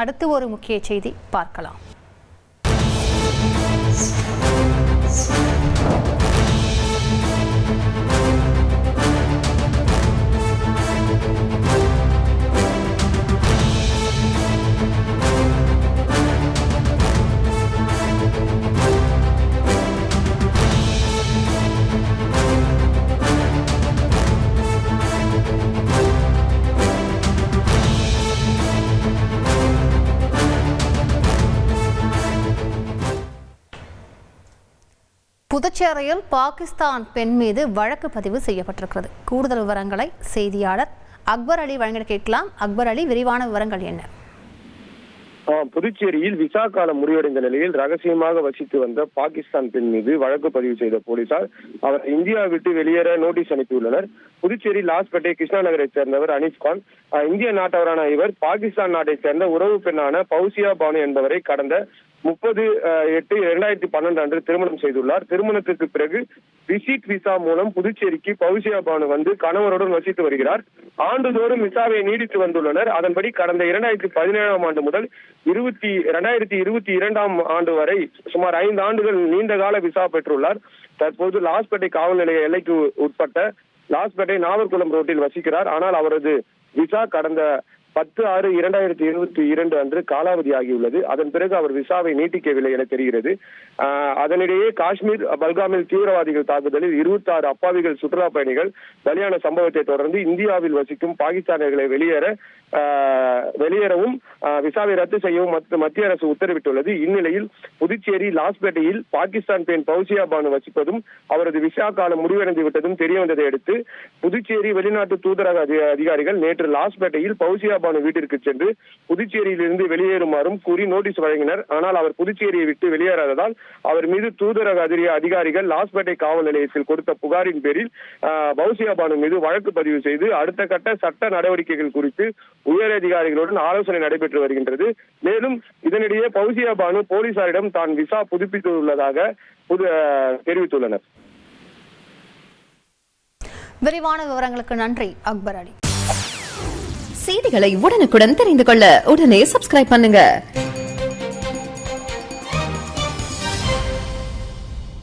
அடுத்து ஒரு முக்கிய செய்தி பார்க்கலாம். புதுச்சேரியில் பாகிஸ்தான் பெண் மீது வழக்கு பதிவு செய்யப்பட்டிருக்கிறது. கூடுதல் விவரங்களை செய்தியாளர் அக்பர் அலி வழங்க கேட்கலாம். அக்பர் அலி, விரிவான விவரங்கள் என்ன? புதுச்சேரியில் விசா காலம் முடிவடைந்த நிலையில் ரகசியமாக வசித்து வந்த பாகிஸ்தான் பெண் மீது வழக்கு பதிவு செய்த போலீசார் அவர் இந்தியா விட்டு வெளியேற நோட்டீஸ் அனுப்பியுள்ளனர். புதுச்சேரி லாஸ்பேட்டை கிருஷ்ணா நகரை சேர்ந்தவர் அனீஸ்கான். இந்திய நாட்டவரான இவர் பாகிஸ்தான் நாட்டை சேர்ந்த உறவு பெண்ணான பௌசியா பானு என்பவரை கடந்த 30/8/2012 அன்று திருமணம் செய்துள்ளார். திருமணத்திற்கு பிறகு விசிட் விசா மூலம் புதுச்சேரிக்கு பௌசியா பானு வந்து கணவருடன் வசித்து வருகிறார். ஆண்டுதோறும் விசாவை நீடித்து வந்துள்ளனர். அதன்படி கடந்த 2017 ஆண்டு முதல் 2022 ஆண்டு வரை சுமார் 5 ஆண்டுகள் நீண்ட கால விசா பெற்றுள்ளார். தற்போது லாஸ்பேட்டை காவல் நிலைய எல்லைக்கு உட்பட்ட லாஸ்பேட்டை நாகர்குளம் ரோட்டில் வசிக்கிறார். ஆனால் அவரது விசா கடந்த 10/6/2022 அன்று காலாவதி ஆகியுள்ளது. அதன் பிறகு அவர் விசாவை நீட்டிக்கவில்லை என தெரிகிறது. அதனிடையே காஷ்மீர் பல்காமில் தீவிரவாதிகள் தாக்குதலில் 26 அப்பாவிகள் சுற்றுலா பயணிகள் பலியான சம்பவத்தை தொடர்ந்து இந்தியாவில் வசிக்கும் பாகிஸ்தானியர்களை வெளியேறவும் விசாவை ரத்து செய்யவும் மத்திய அரசு உத்தரவிட்டுள்ளது. இந்நிலையில் புதுச்சேரி லாஸ்பேட்டையில் பாகிஸ்தான் பெண் பௌசியா பானு வசிப்பதும் அவரது விசா காலம் முடிவடைந்து விட்டதும் தெரியவந்ததை அடுத்து புதுச்சேரி வெளிநாட்டு தூதரக அதிகாரிகள் நேற்று லாஸ்பேட்டையில் பௌசியா பானு வீட்டிற்கு சென்று புதுச்சேரியிலிருந்து வெளியேறுமாறும் கூறி நோட்டீஸ் வழங்கினர். ஆனால் அவர் புதுச்சேரியை விட்டு வெளியேறாததால் அவர் மீது தூதரக அதிகாரிகள் லாஸ்பேட்டை காவல் நிலையத்தில் கொடுத்த புகாரின் பேரில் பௌசியா பானு மீது வழக்கு பதிவு செய்து அடுத்த கட்ட சட்ட நடவடிக்கைகள் குறித்து உயரதிகாரிகளுடன் ஆலோசனை நடைபெற்று வருகின்றது. மேலும் இதனிடையே பௌசியா பானு போலீசாரிடம் தான் விசா புதுப்பித்துள்ளதாக தெரிவித்துள்ளனர். விரிவான விவரங்களுக்கு நன்றி அக்பர் அலி. செய்திகளை உடனுக்குடன் தெரிந்து கொள்ள உடனே சப்ஸ்கிரைப் பண்ணுங்க.